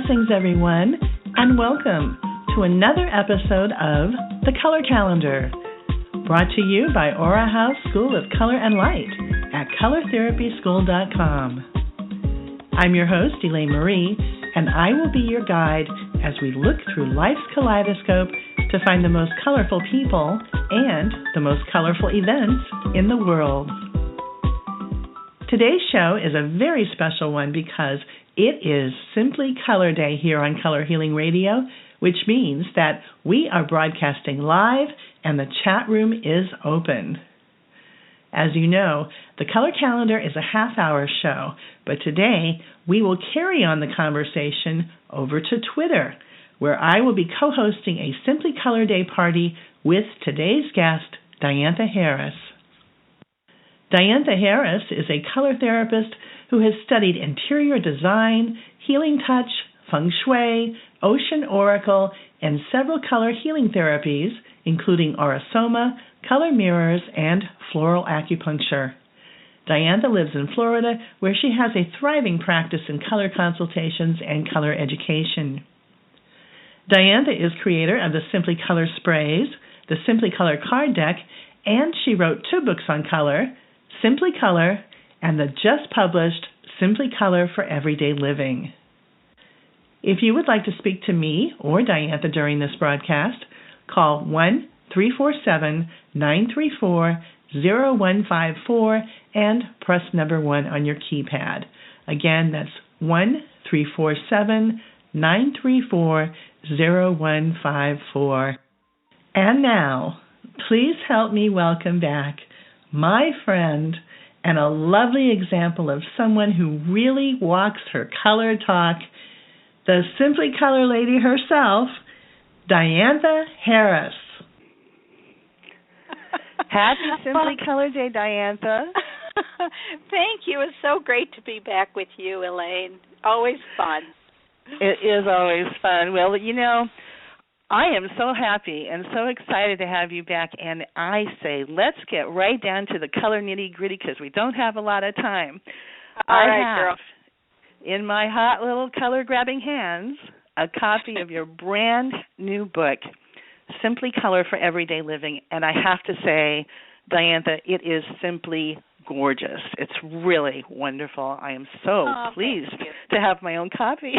Blessings, everyone, and welcome to another episode of The Color Calendar, brought to you by Aura House School of Color and Light at colortherapyschool.com. I'm your host, Eleyne-Mari, and I will be your guide as we look through life's kaleidoscope to find the most colorful people and the most colorful events in the world. Today's show is a very special one because it is Simply Color Day here on Color Healing Radio, which means that we are broadcasting live and the chat room is open. As you know, the Color Calendar is a half-hour show, but today we will carry on the conversation over to Twitter, where I will be co-hosting a Simply Color Day party with today's guest, Diantha Harris. Diantha Harris is a color therapist who has studied interior design, healing touch, feng shui, ocean oracle, and several color healing therapies, including aurosoma, color mirrors, and floral acupuncture. Diantha lives in Florida, where she has a thriving practice in color consultations and color education. Diantha is creator of the Simply Color Sprays, the Simply Color Card Deck, and she wrote 2 books on color, Simply Color, and the just-published Simply Color for Everyday Living. If you would like to speak to me or Diantha during this broadcast, call 1-347-934-0154 and press number 1 on your keypad. Again, that's 1-347-934-0154. And now, please help me welcome back my friend and a lovely example of someone who really walks her color talk, the Simply Color lady herself, Diantha Harris. Happy Simply Color Day, Diantha. Thank you. It's so great to be back with you, Eleyne. Always fun. It is always fun. Well, you know, I am so happy and so excited to have you back, and I say let's get right down to the color nitty-gritty because we don't have a lot of time. All right, girl. In my hot little color-grabbing hands, a copy of your brand new book, Simply Color for Everyday Living, and I have to say, Diantha, it is simply gorgeous. It's really wonderful. I am so pleased to have my own copy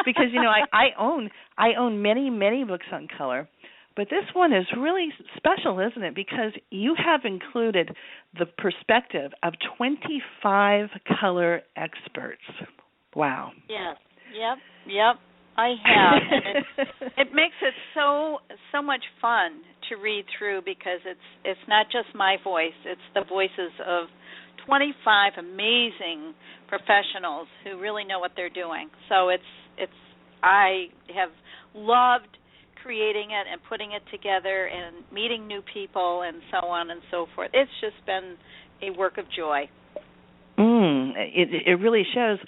because, you know, I own many books on color, but this one is really special, isn't it? Because you have included the perspective of 25 color experts. Wow. Yes. Yep. I have. And it makes it so much fun to read through because it's not just my voice, it's the voices of 25 amazing professionals who really know what they're doing. So I have loved creating it and putting it together and meeting new people and so on and so forth. It's just been a work of joy. It really shows.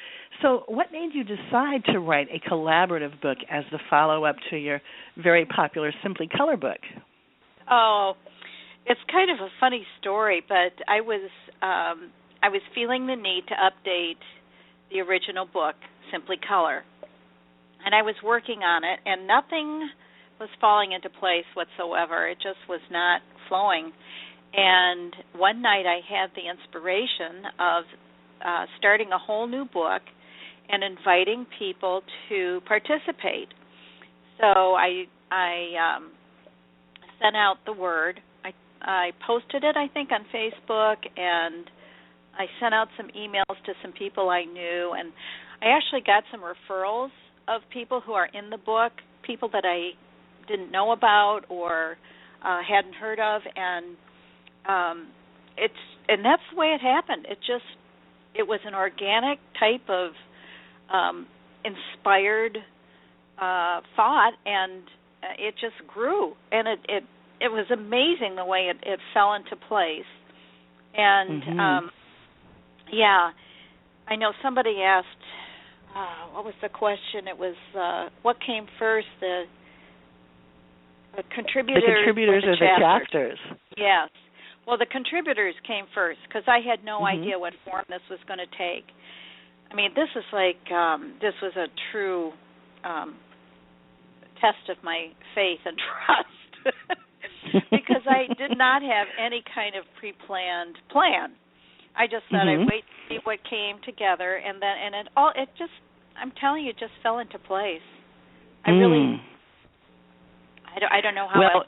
So what made you decide to write a collaborative book as the follow-up to your very popular Simply Color book? Oh, it's kind of a funny story, but I was feeling the need to update the original book, Simply Color. And I was working on it, and nothing was falling into place whatsoever. It just was not flowing. And one night I had the inspiration of starting a whole new book and inviting people to participate. So I sent out the word. I posted it, I think, on Facebook, and I sent out some emails to some people I knew, and I actually got some referrals of people who are in the book, people that I didn't know about or hadn't heard of, and that's the way it happened. It was an organic type of inspired thought, and it just grew, and it was amazing the way it fell into place. And I know somebody asked, what was the question? It was what came first, the contributors, or the chapters? Yes. Well, the contributors came first because I had no idea what form this was going to take. I mean, this is like this was a true test of my faith and trust because I did not have any kind of pre-planned plan. I just thought I'd wait to see what came together, and it just, I'm telling you, it just fell into place. I really, I don't know how. Well,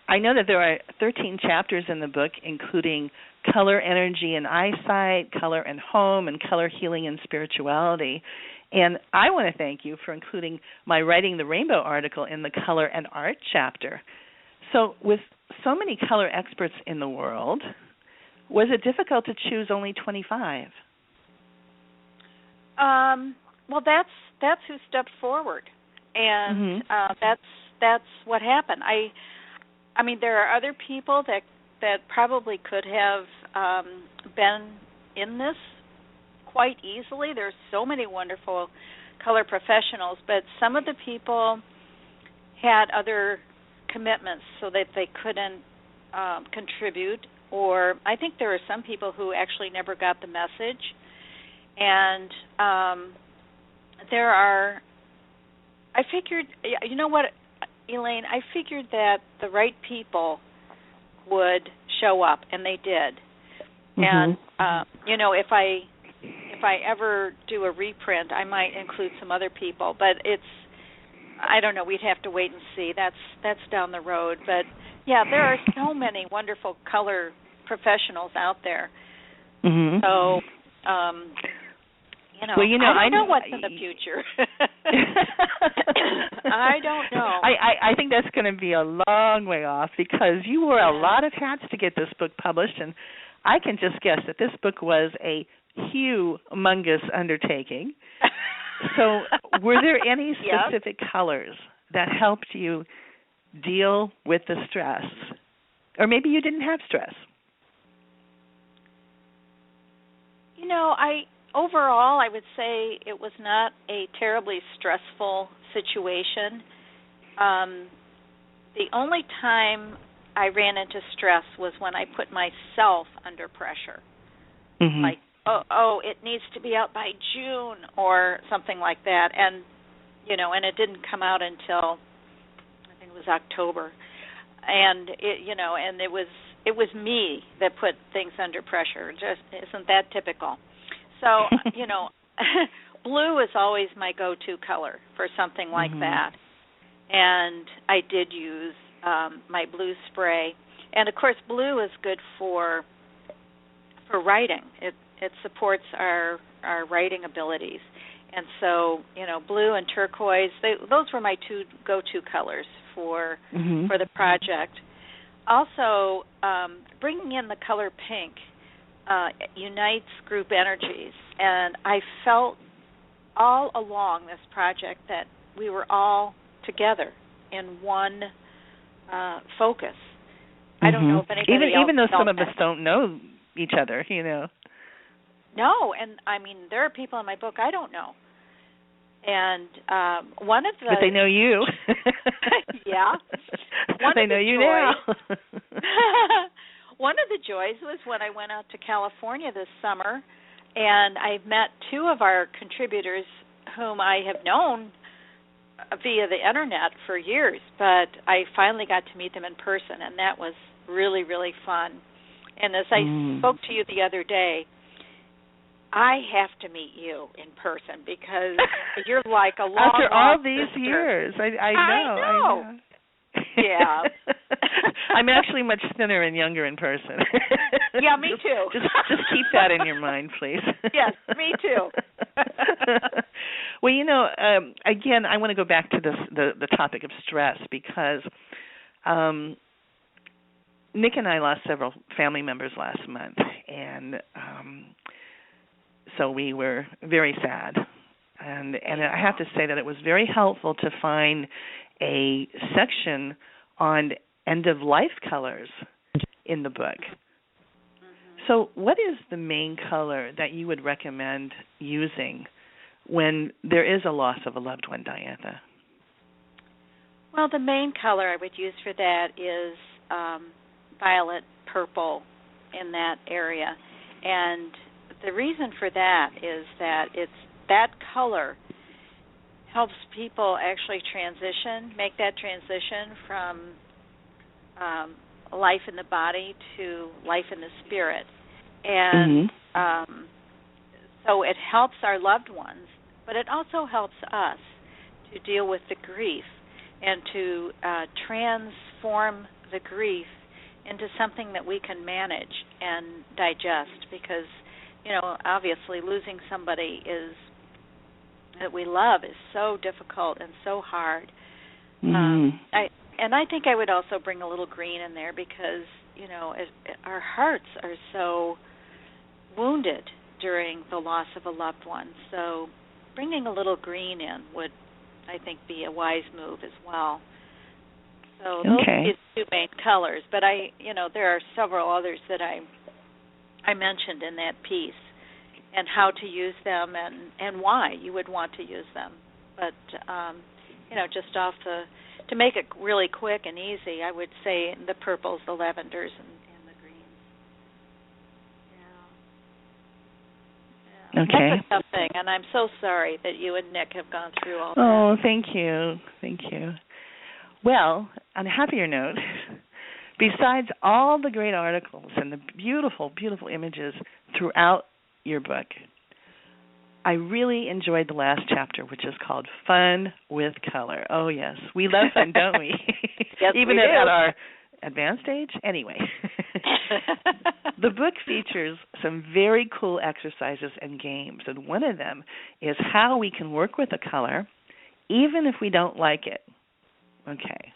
I know that there are 13 chapters in the book, including color, energy, and eyesight, color and home, and color, healing, and spirituality. And I want to thank you for including my Writing the Rainbow article in the color and art chapter. So with so many color experts in the world, was it difficult to choose only 25? Well, that's who stepped forward, and that's what happened. I mean, there are other people that probably could have been in this quite easily. There's so many wonderful color professionals, but some of the people had other commitments so that they couldn't contribute, or I think there are some people who actually never got the message. And I figured, you know what, Eleyne, I figured that the right people would show up, and they did. And, if I ever do a reprint, I might include some other people, but I don't know, we'd have to wait and see. That's down the road. But, yeah, there are so many wonderful color professionals out there. So, I don't know what's in the future. I don't know. I think that's going to be a long way off because you wore a lot of hats to get this book published, and I can just guess that this book was a humongous undertaking. So were there any specific colors that helped you deal with the stress? Or maybe you didn't have stress? Overall, I would say it was not a terribly stressful situation. The only time I ran into stress was when I put myself under pressure. Like, it needs to be out by June or something like that. And, and it didn't come out until, I think it was October. And, and it was me that put things under pressure. Just isn't that typical? So, blue is always my go-to color for something like that. And I did use my blue spray. And, of course, blue is good for writing. It supports our writing abilities. And so, blue and turquoise, those were my two go-to colors for the project. Also, bringing in the color pink unites group energies, and I felt all along this project that we were all together in one focus. I don't know if anybody else even though some felt of us don't know each other, No, and I mean there are people in my book I don't know, and one of the but they know you. Yeah, they know you now. One of the joys was when I went out to California this summer, and I met two of our contributors whom I have known via the internet for years, but I finally got to meet them in person, and that was really, really fun. And as I spoke to you the other day, I have to meet you in person because you're like a long after all these sister. Years. I know. Yeah. I'm actually much thinner and younger in person. Yeah, me too. Just keep that in your mind, please. Yes, me too. Well, again, I want to go back to the topic of stress because Nick and I lost several family members last month, and so we were very sad. And I have to say that it was very helpful to find a section on end-of-life colors in the book. So what is the main color that you would recommend using when there is a loss of a loved one, Diantha? Well, the main color I would use for that is violet purple in that area. And the reason for that is that that color helps people actually make that transition from life in the body to life in the spirit. And so it helps our loved ones, but it also helps us to deal with the grief and to transform the grief into something that we can manage and digest, because, obviously losing somebody that we love is so difficult and so hard. I think I would also bring a little green in there because, our hearts are so wounded during the loss of a loved one. So bringing a little green in would, I think, be a wise move as well. So those are the two main colors, but there are several others that I mentioned in that piece, and how to use them and why you would want to use them. But just to make it really quick and easy, I would say the purples, the lavenders, and the greens. Yeah. Okay. That's a tough thing, and I'm so sorry that you and Nick have gone through all that. Oh, thank you. Well, on a happier note, besides all the great articles and the beautiful, beautiful images throughout your book, I really enjoyed the last chapter, which is called Fun with Color. Oh, yes. We love fun, don't we? Yes, even we do. at our advanced age? Anyway. The book features some very cool exercises and games, and one of them is how we can work with a color even if we don't like it. Okay.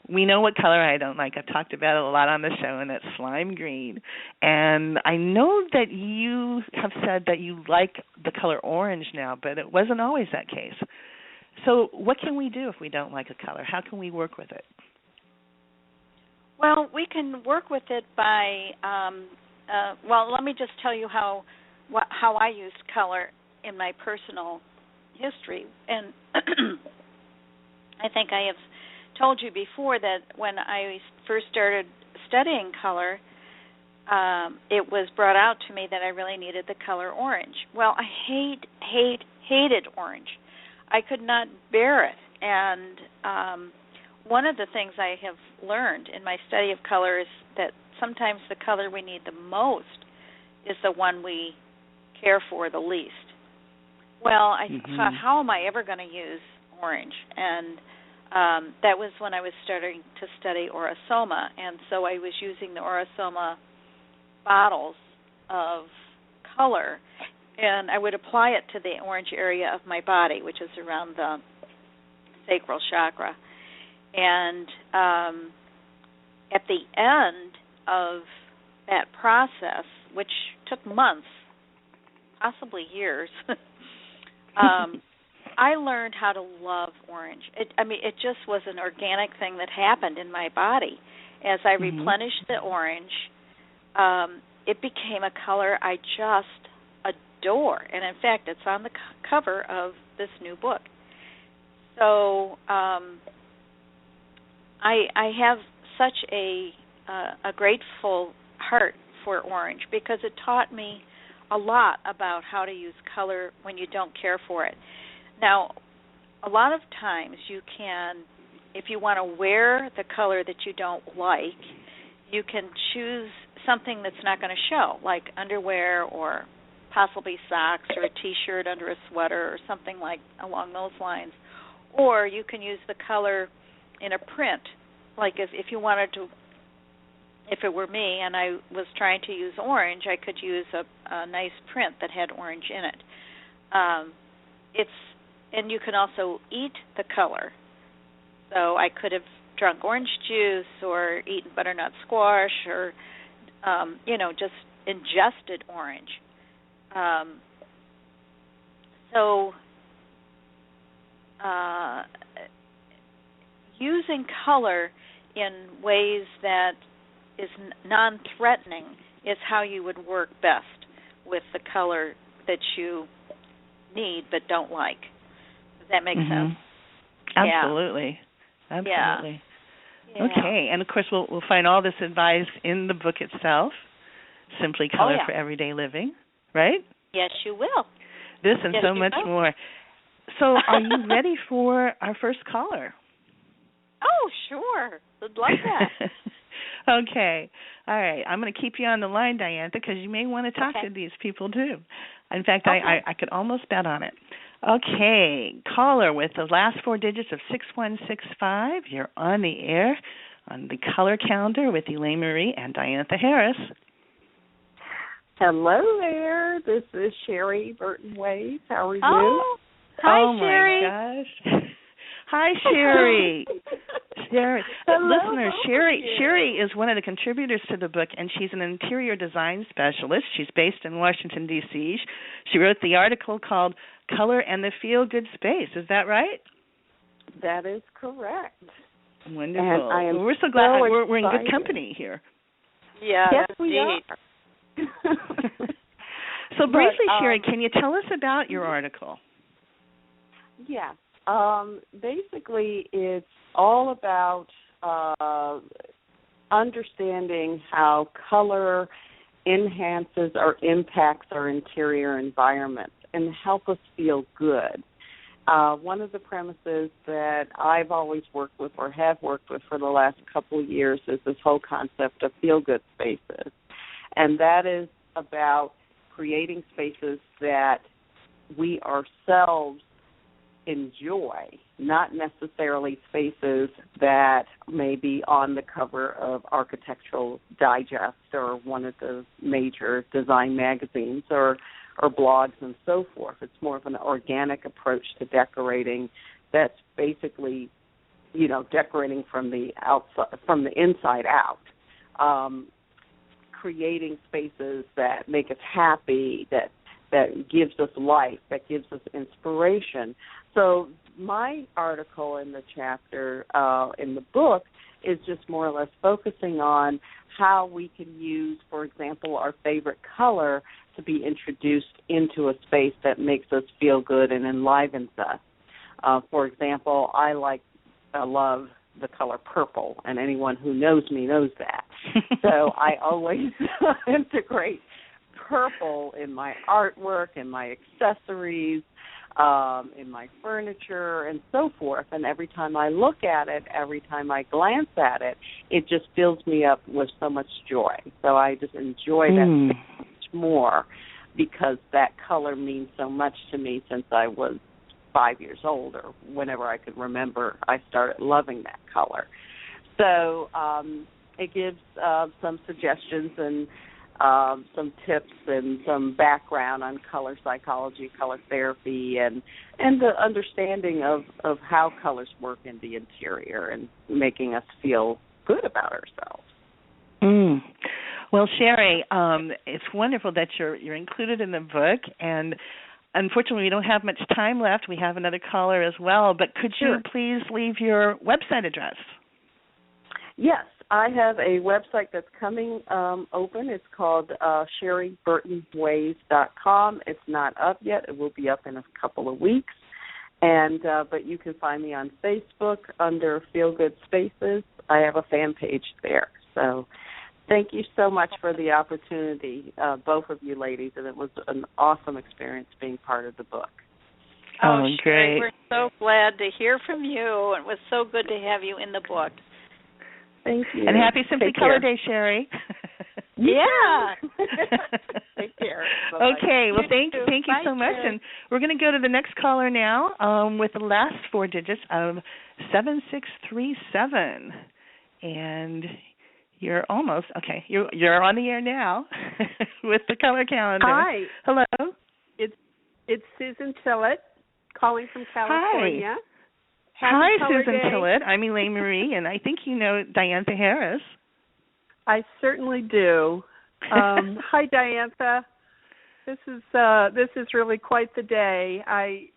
We know what color I don't like. I've talked about it a lot on the show, and that's slime green. And I know that you have said that you like the color orange now, but it wasn't always that case. So what can we do if we don't like a color? How can we work with it? Well, we can work with it by, let me just tell you how I used color in my personal history. And I think I have told you before that when I first started studying color, it was brought out to me that I really needed the color orange. Well, I hated orange. I could not bear it. And one of the things I have learned in my study of color is that sometimes the color we need the most is the one we care for the least. Well, I thought, how am I ever going to use orange? And that was when I was starting to study Orosoma, and so I was using the Orosoma bottles of color, and I would apply it to the orange area of my body, which is around the sacral chakra. And at the end of that process, which took months, possibly years, I learned how to love orange. It just was an organic thing that happened in my body. As I replenished the orange, it became a color I just adore. And in fact, it's on the cover of this new book. So I have such a grateful heart for orange because it taught me a lot about how to use color when you don't care for it. Now, a lot of times you can, if you want to wear the color that you don't like, you can choose something that's not going to show, like underwear or possibly socks or a T-shirt under a sweater or something like along those lines. Or you can use the color in a print, like if you wanted to, if it were me and I was trying to use orange, I could use a nice print that had orange in it. And you can also eat the color. So I could have drunk orange juice or eaten butternut squash or, just ingested orange. Using color in ways that is non-threatening is how you would work best with the color that you need but don't like. Does that make sense? Absolutely. Yeah. Absolutely. Yeah. Okay, and of course we'll find all this advice in the book itself, Simply Color for Everyday Living, right? Yes, you will. This and yes, so much more. So are you ready for our first caller? Oh, sure. Would love that. Okay. All right. I'm going to keep you on the line, Diantha, because you may want to talk to these people too. In fact, I could almost bet on it. Okay. Caller with the last four digits of 6165. You're on the air on the color calendar with Eleyne-Mari and Diantha Harris. Hello there. This is Sherry Burton-Ways. How are you? Oh, hi, Sherry. Oh, my gosh. Hi, Sherry. Sherry. Hello, Listeners, Sherry is one of the contributors to the book, and she's an interior design specialist. She's based in Washington, D.C. She wrote the article called Color and the Feel-Good Space. Is that right? That is correct. Wonderful. And I am we're so glad so we're in good company here. Yeah, yes, we are. So briefly, Sherry, can you tell us about your article? Yeah. Basically, it's all about understanding how color enhances or impacts our interior environment and help us feel good. One of the premises that I've always worked with or have worked with for the last couple of years is this whole concept of feel-good spaces. And that is about creating spaces that we ourselves enjoy, not necessarily spaces that may be on the cover of Architectural Digest or one of the major design magazines or blogs and so forth. It's more of an organic approach to decorating that's basically, decorating from the outside, from the inside out. Creating spaces that make us happy, that gives us life, that gives us inspiration. So my article in the chapter in the book is just more or less focusing on how we can use, for example, our favorite color to be introduced into a space that makes us feel good and enlivens us. For example, I love the color purple, and anyone who knows me knows that. So I always integrate purple in my artwork, in my accessories, in my furniture, and so forth. And every time I look at it, every time I glance at it, it just fills me up with so much joy. So I just enjoy that so much more because that color means so much to me since I was 5 years old, or whenever I could remember, I started loving that color. So it gives some suggestions and some tips and some background on color psychology, color therapy, and the understanding of how colors work in the interior and making us feel good about ourselves. Well, Sherry, it's wonderful that you're included in the book, and unfortunately, we don't have much time left. We have another caller as well, but could you please leave your website address? Yes, I have a website that's coming open. It's called sherryburtonways.com. It's not up yet. It will be up in a couple of weeks. And but you can find me on Facebook under Feel Good Spaces. I have a fan page there. So thank you so much for the opportunity, both of you ladies, and it was an awesome experience being part of the book. Oh, great. Sherry, we're so glad to hear from you. It was so good to have you in the book. Thank you. And happy Simply Take Color care. Day, Sherry. Yeah. Take care. Bye-bye. Okay. Well, thank you Bye, so much. Sherry. And we're going to go to the next caller now with the last four digits of 7637. And you're almost okay. You're on the air now with the color calendar. Hi. Hello. It's Susan Tillett calling from California. Hi. Happy Hi, Color Susan Day. Tillett. I'm Eleyne-Mari, and I think you know Diantha Harris. I certainly do. Hi, Diantha. This is really quite the day. I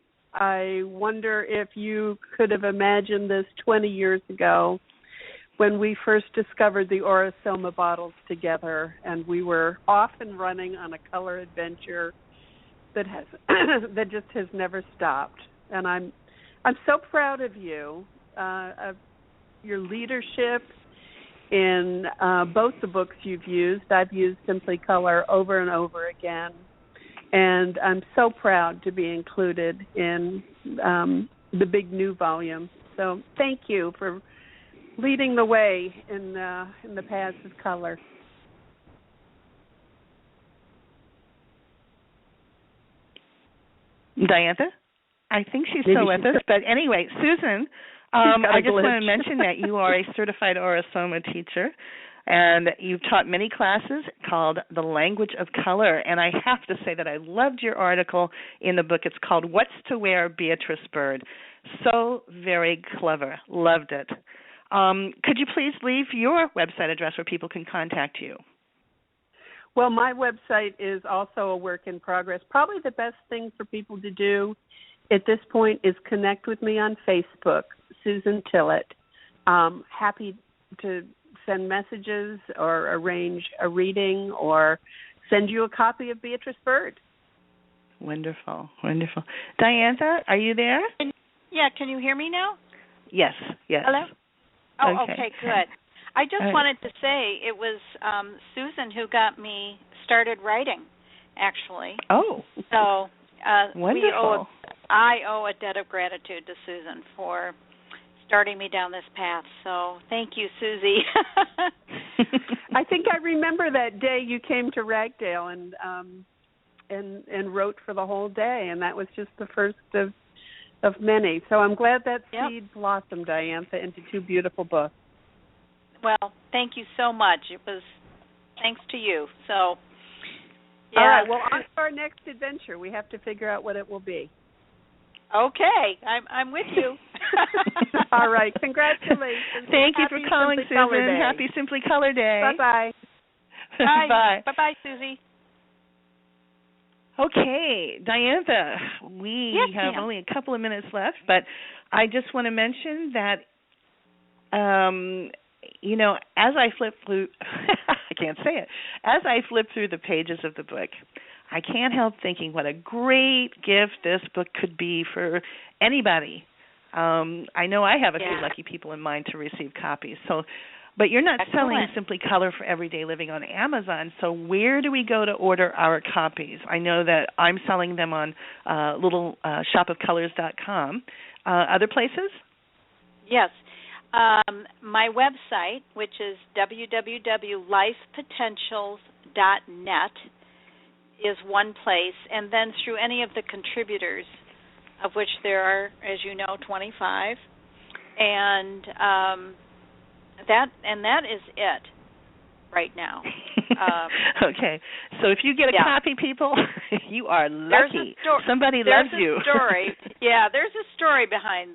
wonder if you could have imagined this 20 years ago when we first discovered the Orosoma bottles together, and we were off and running on a color adventure that just has never stopped. And I'm so proud of you, of your leadership in both the books you've used. I've used Simply Color over and over again. And I'm so proud to be included in the big new volume. So thank you for leading the way in the paths of color. Diantha? I think she's still with us. But anyway, Susan, I just want to mention that you are a certified Aura-Soma teacher, and you've taught many classes called The Language of Color. And I have to say that I loved your article in the book. It's called What's to Wear, Beatrice Bird. So very clever. Loved it. Could you please leave your website address where people can contact you? Well, my website is also a work in progress. Probably the best thing for people to do at this point is connect with me on Facebook, Susan Tillett. Happy to send messages or arrange a reading or send you a copy of Beatrice Bird. Wonderful, wonderful. Diantha, are you there? Yeah, can you hear me now? Yes, yes. Hello? Oh, okay, good. I just wanted to say it was Susan who got me started writing, actually. Oh. So wonderful. I owe a debt of gratitude to Susan for starting me down this path. So thank you, Susie. I think I remember that day you came to Ragdale and wrote for the whole day, and that was just the first of many. So I'm glad that seed blossomed, Diantha, into two beautiful books. Well, thank you so much. It was thanks to you. So, yeah. All right. Well, on to our next adventure. We have to figure out what it will be. Okay, I'm with you. All right. Congratulations. Thank you for calling, Susan. Happy Simply Color Day. Bye-bye. Bye. Bye. Bye-bye, Susie. Okay, Diantha, we have only a couple of minutes left, but I just want to mention that, as I flip through, I can't say it, as I flip through the pages of the book, I can't help thinking what a great gift this book could be for anybody. I know I have a few lucky people in mind to receive copies. But you're not selling Simply Color for Everyday Living on Amazon, so where do we go to order our copies? I know that I'm selling them on shopofcolors.com. Other places? Yes. My website, which is www.lifepotentials.net, is one place, and then through any of the contributors, of which there are, as you know, 25, and that is it right now. Okay, so if you get a copy, people, you are lucky. Somebody loves you. There's a story. Yeah, there's a story behind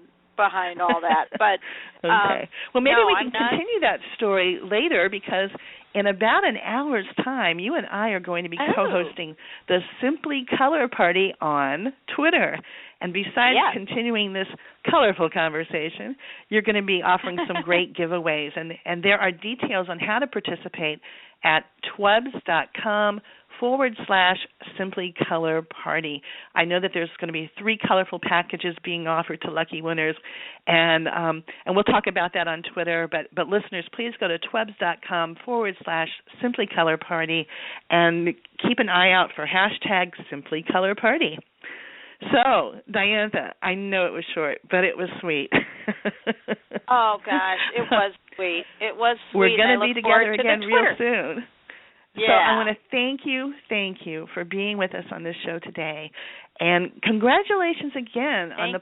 all that. But okay. Well, maybe we can continue that story later, because in about an hour's time, you and I are going to be co-hosting the Simply Color Party on Twitter. And besides continuing this colorful conversation, you're going to be offering some great giveaways. And there are details on how to participate at twubs.com/Simply Color Party. I know that there's going to be 3 colorful packages being offered to lucky winners, and we'll talk about that on Twitter. But listeners, please go to twubs.com/Simply Color Party and keep an eye out for #Simply Color Party. So, Diantha, I know it was short, but it was sweet. Oh, gosh, it was sweet. It was sweet. We're going to be together again real soon. Yeah. So I want to thank you for being with us on this show today. And congratulations again on the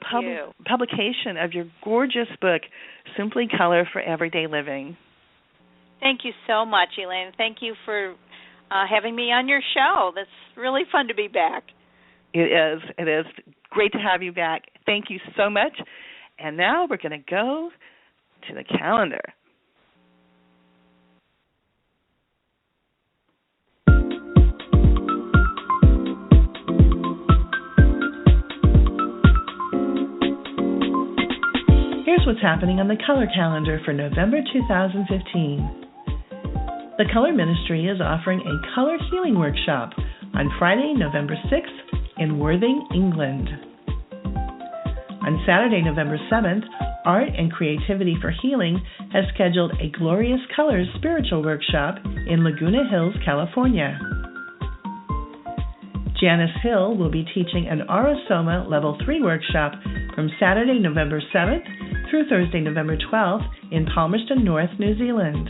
publication of your gorgeous book, Simply Color for Everyday Living. Thank you so much, Eleyne. Thank you for having me on your show. That's really fun to be back. It is. It is great to have you back. Thank you so much. And now we're going to go to the calendar. Here's what's happening on the color calendar for November 2015. The Color Ministry is offering a color healing workshop on Friday, November 6th in Worthing, England. On Saturday, November 7th, Art and Creativity for Healing has scheduled a Glorious Colors spiritual workshop in Laguna Hills, California. Janice Hill will be teaching an Aura Soma Level 3 workshop from Saturday, November 7th through Thursday, November 12th in Palmerston North, New Zealand.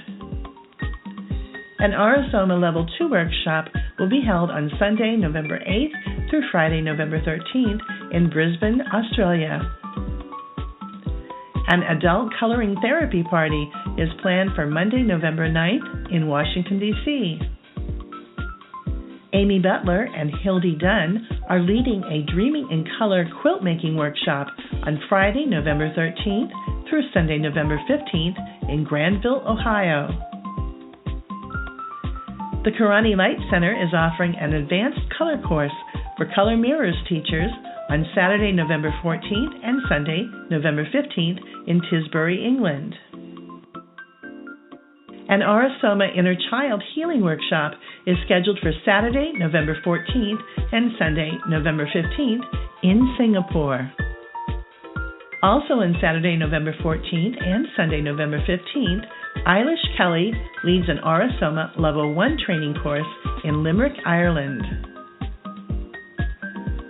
An Aura Soma Level 2 workshop will be held on Sunday, November 8th through Friday, November 13th in Brisbane, Australia. An adult coloring therapy party is planned for Monday, November 9th in Washington, D.C. Amy Butler and Hildy Dunn are leading a Dreaming in Color quilt making workshop on Friday, November 13th through Sunday, November 15th in Granville, Ohio. The Karani Light Center is offering an advanced color course for color mirrors teachers on Saturday, November 14th and Sunday, November 15th in Tisbury, England. An Aura Soma Inner Child Healing Workshop is scheduled for Saturday, November 14th and Sunday, November 15th in Singapore. Also on Saturday, November 14th and Sunday, November 15th, Eilish Kelly leads an Aura Soma Level 1 training course in Limerick, Ireland.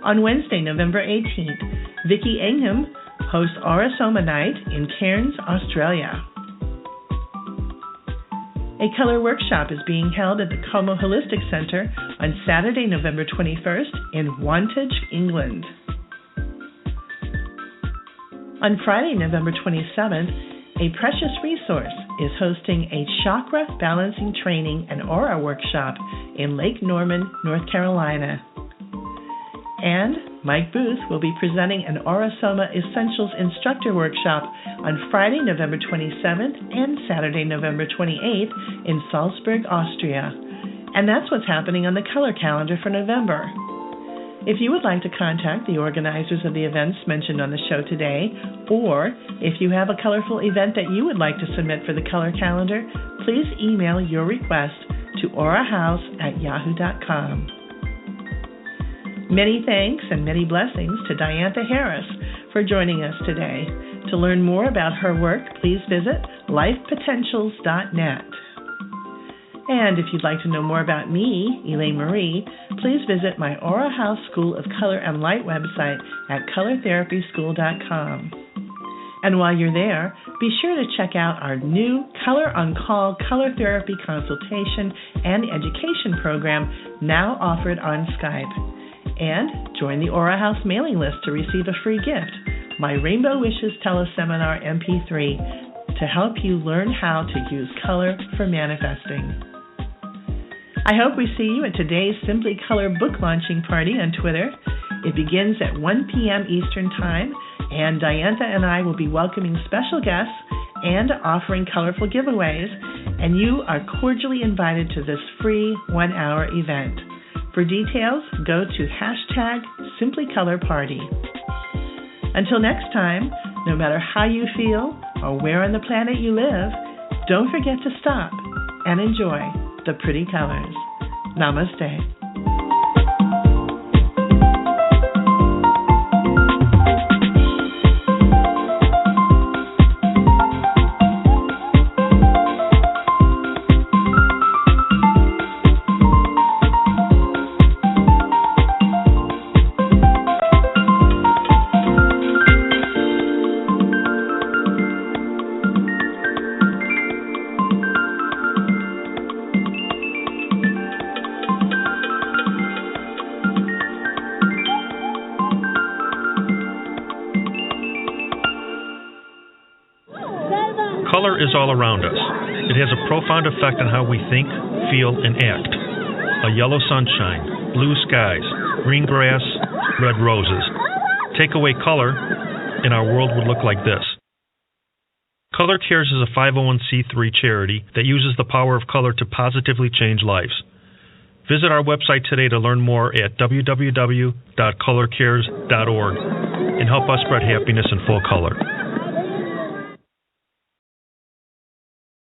On Wednesday, November 18th, Vicki Ingham hosts Aura Soma Night in Cairns, Australia. A color workshop is being held at the Como Holistic Center on Saturday, November 21st in Wantage, England. On Friday, November 27th, a Precious Resource is hosting a chakra balancing training and aura workshop in Lake Norman, North Carolina. And Mike Booth will be presenting an Aura Soma Essentials Instructor Workshop on Friday, November 27th and Saturday, November 28th in Salzburg, Austria. And that's what's happening on the color calendar for November. If you would like to contact the organizers of the events mentioned on the show today, or if you have a colorful event that you would like to submit for the color calendar, please email your request to aurahouse@yahoo.com. Many thanks and many blessings to Diantha Harris for joining us today. To learn more about her work, please visit lifepotentials.net. And if you'd like to know more about me, Eleyne-Mari, please visit my Aura House School of Color and Light website at colortherapyschool.com. And while you're there, be sure to check out our new Color on Call color therapy consultation and education program now offered on Skype. And join the Aura House mailing list to receive a free gift, my Rainbow Wishes Teleseminar MP3, to help you learn how to use color for manifesting. I hope we see you at today's Simply Color book launching party on Twitter. It begins at 1 p.m. Eastern Time, and Diantha and I will be welcoming special guests and offering colorful giveaways, and you are cordially invited to this free 1-hour event. For details, go to #SimplyColorParty. Until next time, no matter how you feel or where on the planet you live, don't forget to stop and enjoy the pretty colors. Namaste. Color is all around us. It has a profound effect on how we think, feel, and act. A yellow sunshine, blue skies, green grass, red roses. Take away color, and our world would look like this. Color Cares is a 501c3 charity that uses the power of color to positively change lives. Visit our website today to learn more at www.colorcares.org and help us spread happiness in full color.